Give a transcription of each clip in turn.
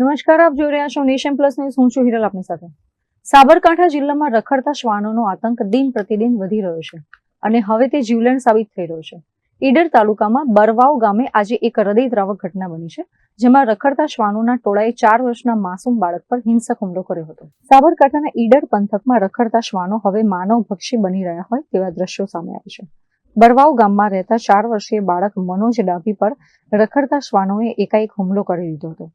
નમસ્કાર, આપ જોઈ રહ્યા છો નેશન પ્લસ ન્યૂઝ. હું છું હિરલ આપની સાથે. સાબરકાંઠા જિલ્લામાં રખડતા શ્વાનોનો આતંક દિન પ્રતિદિન વધી રહ્યો છે અને હવે તે જીવલેણ સાબિત થઈ રહ્યો છે. ઈડર તાલુકામાં બરવાવ ગામે આજે એક હૃદયદ્રાવક ઘટના બની છે, જેમાં રખડતા શ્વાનોના ટોળાએ 4 વર્ષના માસૂમ બાળક પર હિંસક હુમલો કર્યો હતો. સાબરકાંઠાના ઈડર પંથકમાં રખડતા શ્વાનો હવે માનવભક્ષી બની રહ્યા હોય તેવા દ્રશ્યો સામે આવે છે. બરવાવ ગામમાં રહેતા 4 વર્ષીય બાળક મનોજ ડાભી પર રખડતા શ્વાનોએ એકાએક હુમલો કરી દીધો હતો.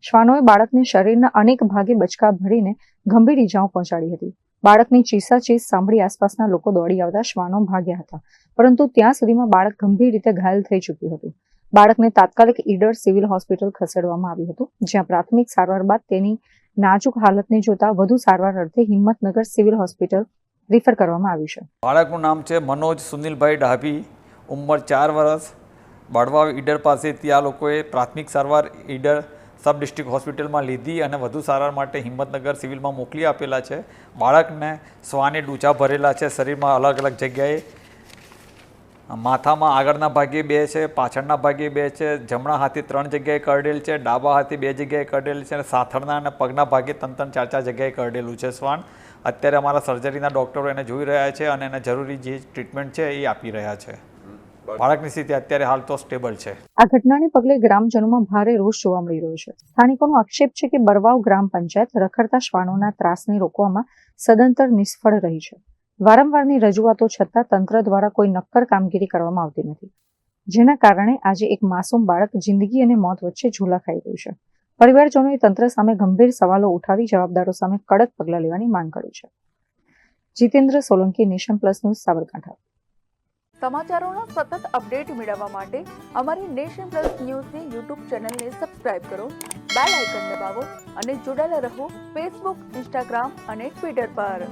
શ્વાનોએ બાળકને શરીરના અનેક ભાગે બચકા ભરીને ગંભીર ઈજાઓ પહોંચાડી હતી. બાળકની ચીસાચીસ સાંભળી આસપાસના લોકો દોડી આવતા શ્વાનો ભાગ્યા હતા, પરંતુ ત્યાં સુધીમાં બાળક ગંભીર રીતે ઘાયલ થઈ ચૂક્યું હતું. બાળકને તાત્કાલિક ઈડર સિવિલ હોસ્પિટલ ખસેડવામાં આવ્યું હતું, જ્યાં પ્રાથમિક સારવાર બાદ તેની નાજુક હાલતને જોતા વધુ સારવાર અર્થે હિંમતનગર સિવિલ હોસ્પિટલ રિફર કરવામાં આવ્યું છે. બાળકનું નામ છે મનોજ સુનિલભાઈ ડાભી, ઉંમર 4 વર્ષ. બળવાવ ઈડર પાસેથી આ લોકોએ પ્રાથમિક સારવાર ઈડર સબ ડિસ્ટ્રિક્ટ હોસ્પિટલમાં લીધી અને વધુ સારવાર માટે હિંમતનગર સિવિલમાં મોકલી આપેલા છે. બાળકને શ્વાને ડૂચા ભરેલા છે શરીરમાં અલગ અલગ જગ્યાએ. માથામાં આગળના ભાગે 2 છે, પાછળના ભાગે 2 છે, જમણા હાથે 3 જગ્યાએ કરડેલ છે, ડાબા હાથે 2 જગ્યાએ કરડેલ છે અને સાથળના અને પગના ભાગે 3-3, 4-4 જગ્યાએ કરડેલું છે શ્વાન. અત્યારે અમારા સર્જરીના ડૉક્ટરો એને જોઈ રહ્યા છે અને એને જરૂરી જે ટ્રીટમેન્ટ છે એ આપી રહ્યા છે. બાળકની સ્થિતિ અત્યારે હાલ તો સ્ટેબલ છે. આ ઘટનાને પગલે ગ્રામજનોમાં ભારે રોષ જોવા મળી રહ્યો છે. સ્થાનિકોનો આક્ષેપ છે કે બરવાવ ગ્રામ પંચાયત રખડતા શ્વાનોના ત્રાસને રોકવામાં સદંતર નિષ્ફળ રહી છે. વારંવારની રજૂઆતો છતાં તંત્ર દ્વારા કોઈ નક્કર કામગીરી કરવામાં આવતી નથી, જેના કારણે આજે એક માસૂમ બાળક જિંદગી અને મોત વચ્ચે ઝૂલા ખાઈ રહ્યું છે. પરિવારજનોએ તંત્ર સામે ગંભીર સવાલો ઉઠાવી જવાબદારો સામે કડક પગલાં લેવાની માંગ કરી છે. Jitendra Solanki, nation plus news, Sabarkantha. સમાચારોના સતત અપડેટ મેળવવા માટે અમારી નેશન પ્લસ ન્યૂઝની યુટ્યુબ ચેનલને સબસ્ક્રાઇબ કરો, બેલ આઇકન દબાવો અને જોડાયેલા રહો ફેસબુક, ઇન્સ્ટાગ્રામ અને ટ્વિટર પર.